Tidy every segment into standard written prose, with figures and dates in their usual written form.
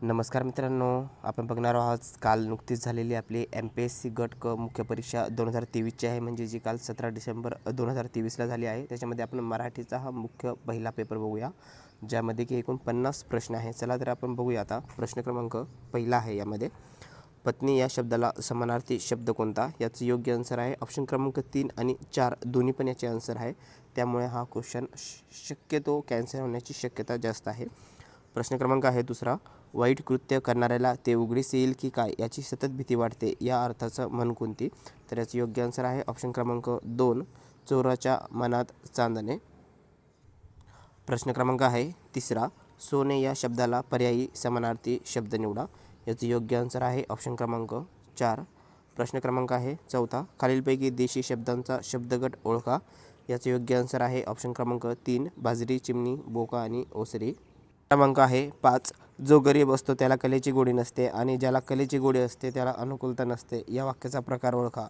नमस्कार मित्रांनो, आपण बघणार आहोत काल नुकतीच झालेली आपली MPSC गट क मुख्य परीक्षा 2023ची आहे, म्हणजे जी काल 17 डिसेंबर 2023ला झाली आहे। त्याच्यामध्ये आपण मराठीचा हा मुख्य पहिला पेपर बघूया, ज्यामध्ये की एकूण 50 प्रश्न आहे। चला तर आपण बघूया। आता प्रश्न क्रमांक पहिला आहे, यामध्ये पत्नी या शब्दाला समानार्थी शब्द कोणता? याचं योग्य आन्सर आहे ऑप्शन क्रमांक 3 आणि 4 दोन्ही पण याचे आन्सर आहे। त्यामुळे हा क्वेश्चन शक्यतो कॅन्सल होण्याची शक्यता जास्त आहे। प्रश्न क्रमांक आहे दुसरा, वाईट कृत्य करणाऱ्याला ते उघडीस येईल की काय याची सतत भीती वाटते, या अर्थाचं म्हण कोणती? तर याचं योग्य आन्सर आहे ऑप्शन क्रमांक 2 चोराच्या मनात चांदणे। प्रश्न क्रमांक आहे तिसरा, सोने या शब्दाला पर्यायी समानार्थी शब्द निवडा। याचं योग्य आन्सर आहे ऑप्शन क्रमांक 4। प्रश्न क्रमांक आहे चौथा, खालीलपैकी देशी शब्दांचा शब्दगट ओळखा। याचं योग्य आन्सर आहे ऑप्शन क्रमांक 3 बाजरी, चिमणी, बोका आणि ओसरी। क्रमांक आहे 5, जो गरीब असतो त्याला कलेची गोडी नसते आणि ज्याला कलेची गोडी असते त्याला अनुकूलता नसते, या वाक्याचा प्रकार ओळखा।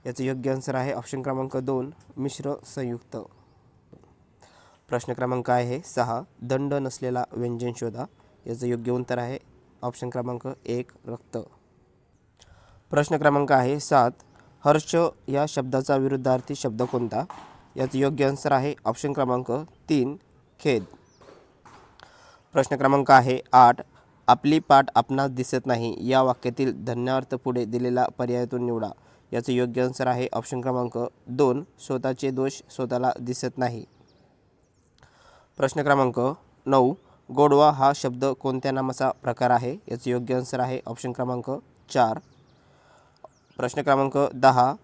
याचं योग्य आन्सर आहे ऑप्शन क्रमांक 2 मिश्र संयुक्त। प्रश्न क्रमांक आहे 6, दंड नसलेला व्यंजन शोधा। याचं योग्य उत्तर आहे ऑप्शन क्रमांक 1 रक्त। प्रश्न क्रमांक आहे 7, हर्ष या शब्दाचा विरुद्धार्थी शब्द कोणता? याचं योग्य आन्सर आहे ऑप्शन क्रमांक 3 खेद। प्रश्न क्रमांक आहे 8, आपली पाठ आपणास दिसत नाही या वाक्यातील धन्यार्थ पुढे दिलेला पर्यायातून निवडा। याचं योग्य आन्सर आहे ऑप्शन क्रमांक 2 स्वतःचे दोष स्वतःला दिसत नाही। प्रश्न क्रमांक 9, गोडवा हा शब्द कोणत्या नामाचा प्रकार आहे? याचं योग्य आन्सर आहे ऑप्शन क्रमांक 4। प्रश्न क्रमांक 10,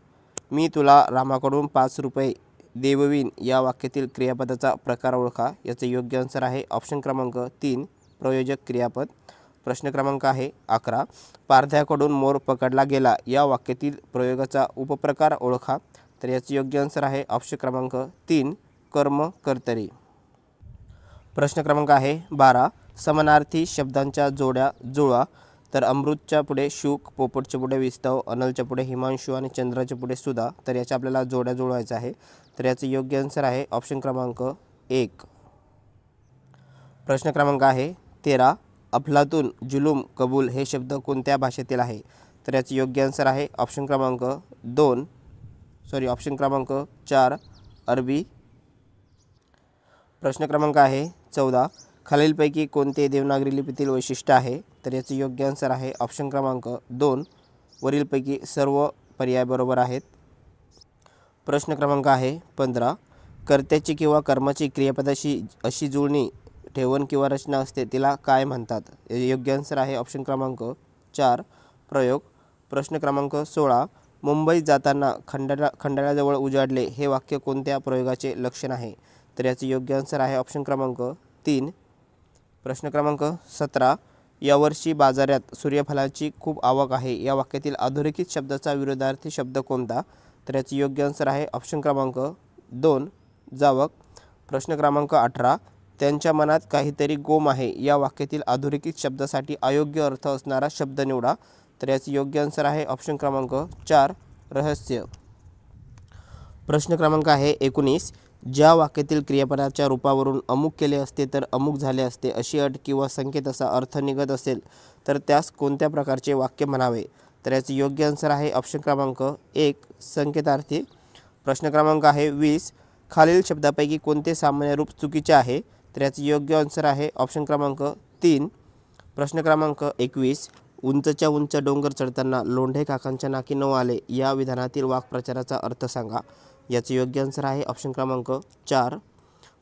मी तुला रामाकडून 5 रुपये देववीन या वाक्यातील क्रियापदाचा प्रकार ओळखा। याचं योग्य आन्सर आहे ऑप्शन क्रमांक 3 प्रयोजक क्रियापद। प्रश्न क्रमांक आहे 11, पारध्याकडून मोर पकडला गेला या वाक्यातील प्रयोगाचा उपप्रकार ओळखा। तर याचं योग्य आन्सर आहे ऑप्शन क्रमांक 3 कर्म कर्तरी। प्रश्न क्रमांक आहे 12, समानार्थी शब्दांच्या जोड्या जुळवा। तर अमृतच्या पुढे शुक, पोपटच्या पुढे विस्तव, अनलच्या पुढे हिमांशू आणि चंद्राच्या पुढे सुधा। तर याच्या आपल्याला जोड्या जुळवायच्या आहे। तर याचं योग्य आन्सर आहे ऑप्शन क्रमांक 1। प्रश्न क्रमांक आहे 13, अफलातून, जुलूम, कबूल हे शब्द कोणत्या भाषेतील आहे? तर याचं योग्य आन्सर आहे ऑप्शन क्रमांक 4 अरबी। प्रश्न क्रमांक आहे 14, खालीलपैकी कोणते देवनागरी लिपीतील वैशिष्ट्य आहे? तर याचं योग्य आन्सर आहे ऑप्शन क्रमांक 2 वरीलपैकी सर्व पर्याय बरोबर आहेत। प्रश्न क्रमांक आहे 15, कर्त्याची किंवा कर्माची क्रियापदाशी अशी जुळणी ठेवण किंवा रचना असते तिला काय म्हणतात? योग्य आन्सर आहे ऑप्शन क्रमांक 4 प्रयोग। प्रश्न क्रमांक 16, मुंबईत जाताना खंडाळ्याजवळ उजाडले हे वाक्य कोणत्या प्रयोगाचे लक्षण आहे? तर याचं योग्य आन्सर आहे ऑप्शन क्रमांक 3। प्रश्न क्रमांक 17, यावर्षी बाजारात सूर्यफलाची खूप आवक आहे या वाक्यातील अधोरेखित शब्दाचा विरोधार्थी शब्द कोणता? तर याचं योग्य आन्सर आहे ऑप्शन क्रमांक 2 जावक। प्रश्न क्रमांक 18, त्यांच्या मनात काहीतरी गोम आहे या वाक्यातील अधोरेखित शब्दासाठी अयोग्य अर्थ असणारा शब्द निवडा। तर याचं योग्य आन्सर आहे ऑप्शन क्रमांक 4 रहस्य। प्रश्न क्रमांक आहे 19, ज्या वाक्यातील क्रियापदाच्या रूपावरून अमुक केले असते तर अमुक झाले असते अशी अट किंवा संकेत असा अर्थ निघत असेल तर त्यास कोणत्या प्रकारचे वाक्य म्हणावे? तर याचे योग्य आन्सर आहे ऑप्शन क्रमांक 1 संकेतार्थी। प्रश्न क्रमांक आहे 20, खालील शब्दापैकी कोणते सामान्य रूप चुकीचे आहे? तर याचे योग्य आन्सर आहे ऑप्शन क्रमांक 3। प्रश्न क्रमांक 21, उंचच्या उंच डोंगर चढताना लोंढे काकांच्या नाकी नऊ आले या विधानातील वाक्प्रचाराचा अर्थ सांगा। याचे योग्य आन्सर आहे ऑप्शन क्रमांक 4।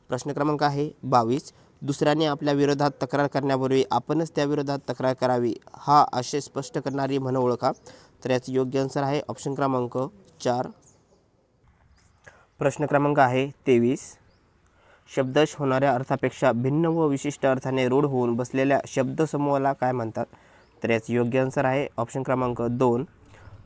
प्रश्न क्रमांक आहे 22, दुसऱ्याने आपल्या विरोधात तक्रार करण्यापूर्वी आपणच त्या विरोधात तक्रार करावी हा आशय स्पष्ट करणारी म्हण ओळखा। तर याचे योग्य आन्सर आहे ऑप्शन क्रमांक 4। प्रश्न क्रमांक आहे 23, शब्दश होणाऱ्या अर्थापेक्षा भिन्न व विशिष्ट अर्थाने रूढ होऊन बसलेल्या शब्दसमूहाला काय म्हणतात? तर याचे योग्य आन्सर आहे ऑप्शन क्रमांक 2।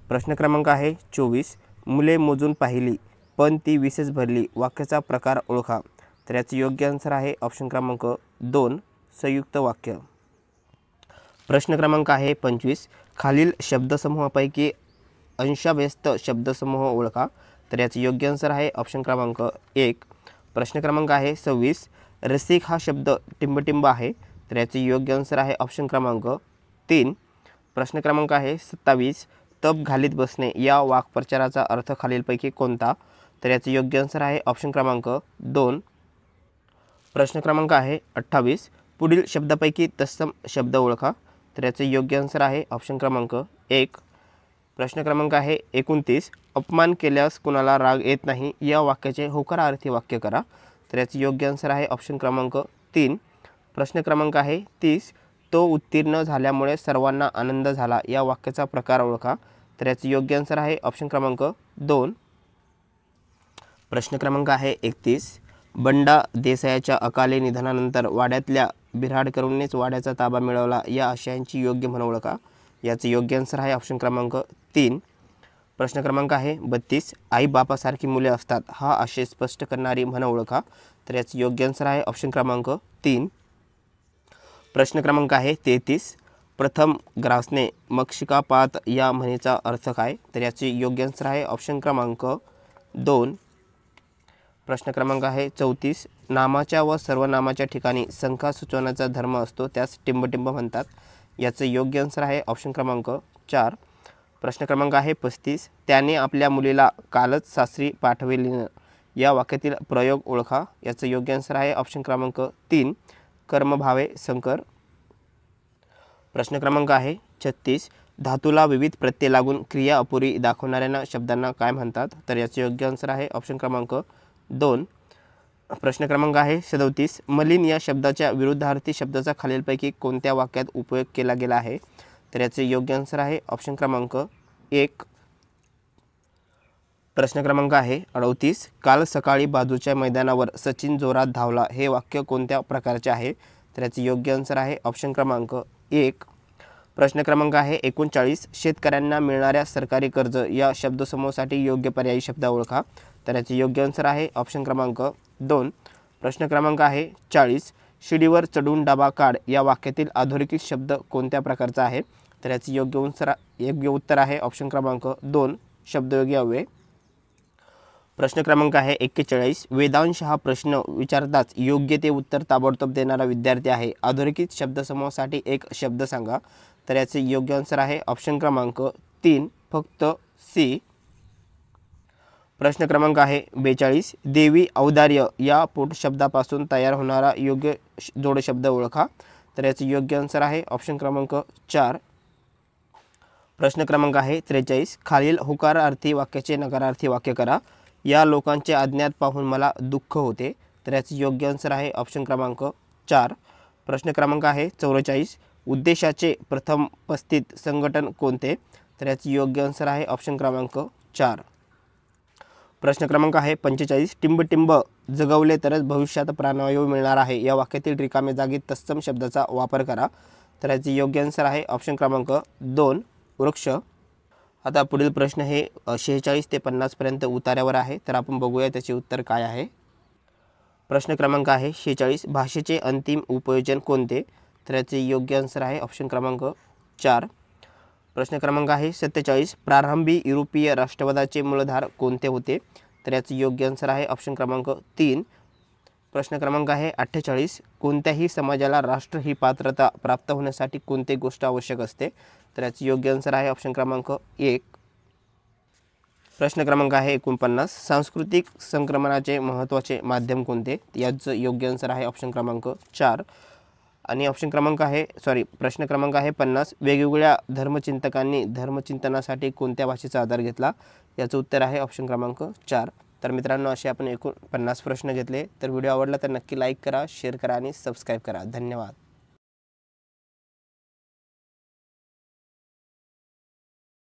प्रश्न क्रमांक आहे 24, मुले मोजून पाहिली पण ती 20च भरली वाक्याचा प्रकार ओळखा। तर याचे योग्य आन्सर आहे ऑप्शन क्रमांक 2 संयुक्त वाक्य। प्रश्न क्रमांक आहे 25, खालील शब्दसमूहापैकी अंशाव्यस्त शब्दसमूह ओळखा। तर याचे योग्य आन्सर आहे ऑप्शन क्रमांक 1। प्रश्न क्रमांक आहे 26, रसिक हा शब्द टिंबटिंब आहे तर याचे योग्य आन्सर आहे ऑप्शन क्रमांक 3. प्रश्न क्रमांक आहे 27. तप घालीत बसणे या वाक्प्रचाराचा अर्थ खालीलपैकी कोणता? तर याचे योग्य आन्सर आहे ऑप्शन क्रमांक 2. प्रश्न क्रमांक आहे 28. पुढील शब्दापैकी तत्सम शब्द ओळखा. तर याचे योग्य आन्सर आहे ऑप्शन क्रमांक 1. प्रश्न क्रमांक आहे 29. अपमान केल्यास कुणाला राग येत नाही या वाक्याचे होकारार्थी वाक्य करा. तर याचे योग्य आन्सर आहे ऑप्शन क्रमांक 3. प्रश्न क्रमांक आहे 30. तो उत्तीर्ण झाल्यामुळे सर्वांना आनंद झाला या वाक्याचा प्रकार ओळखा. तर याचे योग्य आन्सर आहे ऑप्शन क्रमांक 2. प्रश्न क्रमांक आहे 31. बंडा देसाईच्या अकाली निधनानंतर वाड्यातल्या बिऱ्हाडकरूंनीच वाड्याचा ताबा मिळवला या आशयांची योग्य म्हण ओळखा. याचे योग्य आन्सर आहे ऑप्शन क्रमांक 3. प्रश्न क्रमांक आहे 32. आई बापासारखी मुले असतात हा आशय स्पष्ट करणारी म्हण ओळखा. तर याचे योग्य आन्सर आहे ऑप्शन क्रमांक 3. प्रश्न क्रमांक आहे 33. प्रथम ग्रासने मग शिकापात या म्हणीचा अर्थ काय? तर याचे योग्य आन्सर आहे ऑप्शन क्रमांक 2. प्रश्न क्रमांक आहे 34. नामाच्या व सर्वनामाच्या ठिकाणी संख्या सुचवण्याचा धर्म असतो त्यास टिंबटिंब म्हणतात. याचे योग्य आन्सर आहे ऑप्शन क्रमांक 4. प्रश्न क्रमांक आहे 35. त्याने आपल्या मुलीला कालच सासरी पाठविले या वाक्यातील प्रयोग ओळखा. याचे योग्य आन्सर आहे ऑप्शन क्रमांक 3. कर्मभावे संकर. प्रश्न क्रमांक आहे 36. धातूला विविध प्रत्यय लागून क्रिया अपुरी दाखवणाऱ्या शब्दांना काय म्हणतात? तर याचे योग्य आन्सर आहे ऑप्शन क्रमांक 2. प्रश्न क्रमांक आहे 37. मलिन या शब्दाच्या विरुद्धार्थी शब्दाचा खालीलपैकी कोणत्या वाक्यात उपयोग केला गेला आहे? तर याचे योग्य आन्सर आहे ऑप्शन क्रमांक 1. प्रश्न क्रमांक आहे 38. काल सकाळी बाजूच्या मैदानावर सचिन जोरात धावला हे वाक्य कोणत्या प्रकारचे आहे? तर याचे योग्य आन्सर आहे ऑप्शन क्रमांक 1. प्रश्न क्रमांक आहे 39. शेतकऱ्यांना मिळणाऱ्या सरकारी कर्ज या शब्दसमूहासाठी योग्य पर्यायी शब्द ओळखा. तर याचे योग्य आन्सर आहे ऑप्शन क्रमांक 2. प्रश्न क्रमांक आहे 40. शिडीवर चढून डबा काढ या वाक्यातील अधोरेखित शब्द कोणत्या प्रकारचा आहे? तर याचे योग्य उत्तर आहे ऑप्शन क्रमांक 2. शब्दयोगी अव्यय. प्रश्न क्रमांक आहे 41. वेदांश हा प्रश्न विचारताच योग्य ते उत्तर ताबडतोब देणारा विद्यार्थी आहे. अधोरेखित शब्दसमूहासाठी एक शब्द सांगा. तर याचे योग्य आन्सर आहे ऑप्शन क्रमांक 3. फक्त सी. प्रश्न क्रमांक आहे 42. देवी औदार्य या पोट शब्दापासून तयार होणारा योग्य जोडशब्द ओळखा. तर याचे योग्य आन्सर आहे ऑप्शन क्रमांक 4. प्रश्न क्रमांक आहे 43. खालील होकारार्थी वाक्याचे नकारार्थी वाक्य करा. या लोकांचे अज्ञात पाहून मला दुःख होते. तर याचे योग्य आन्सर आहे ऑप्शन क्रमांक 4. प्रश्न क्रमांक आहे 44. उद्देशाचे प्रथम उपस्थित संघटन कोणते? तर याचे योग्य आन्सर आहे ऑप्शन क्रमांक 4. प्रश्न क्रमांक आहे 45. टिंबटिंब जगवले तरच भविष्यात प्राणवायू मिळणार आहे या वाक्यातील रिकामे जागी तत्सम शब्दाचा वापर करा. तर याचे योग्य आन्सर आहे ऑप्शन क्रमांक 2. वृक्ष. आता पुढील प्रश्न हे 46 ते 50 पर्यंत उतार्यावर आहे. तर आपण बघूया त्याचे उत्तर काय आहे. प्रश्न क्रमांक आहे 46. भाषेचे अंतिम उपयोजन कोणते? तर याचे योग्य आन्सर आहे ऑप्शन क्रमांक 4. प्रश्न क्रमांक आहे 47. प्रारंभी युरोपीय राष्ट्रवादाचे मूलधार कोणते होते? तर याचे योग्य आन्सर आहे ऑप्शन क्रमांक 3. प्रश्न क्रमांक आहे 48. कोणत्याही समाजाला राष्ट्र ही पात्रता प्राप्त होण्यासाठी कोणती गोष्ट आवश्यक असते? तर याचे योग्य आन्सर आहे ऑप्शन क्रमांक 1. प्रश्न क्रमांक आहे 49. सांस्कृतिक संक्रमणाचे महत्त्वाचे माध्यम कोणते? याचं योग्य आन्सर आहे ऑप्शन क्रमांक 4. आणि ऑप्शन क्रमांक आहे प्रश्न क्रमांक आहे 50. वेगवेगळ्या धर्मचिंतकांनी धर्मचिंतनासाठी कोणत्या भाषेचा आधार घेतला? याचं उत्तर आहे ऑप्शन क्रमांक 4. तर मित्रांनो, असे आपण एकूण 50 प्रश्न घेतले. तर व्हिडिओ आवडला तर नक्की लाईक करा, शेअर करा आणि सबस्क्राईब करा. धन्यवाद.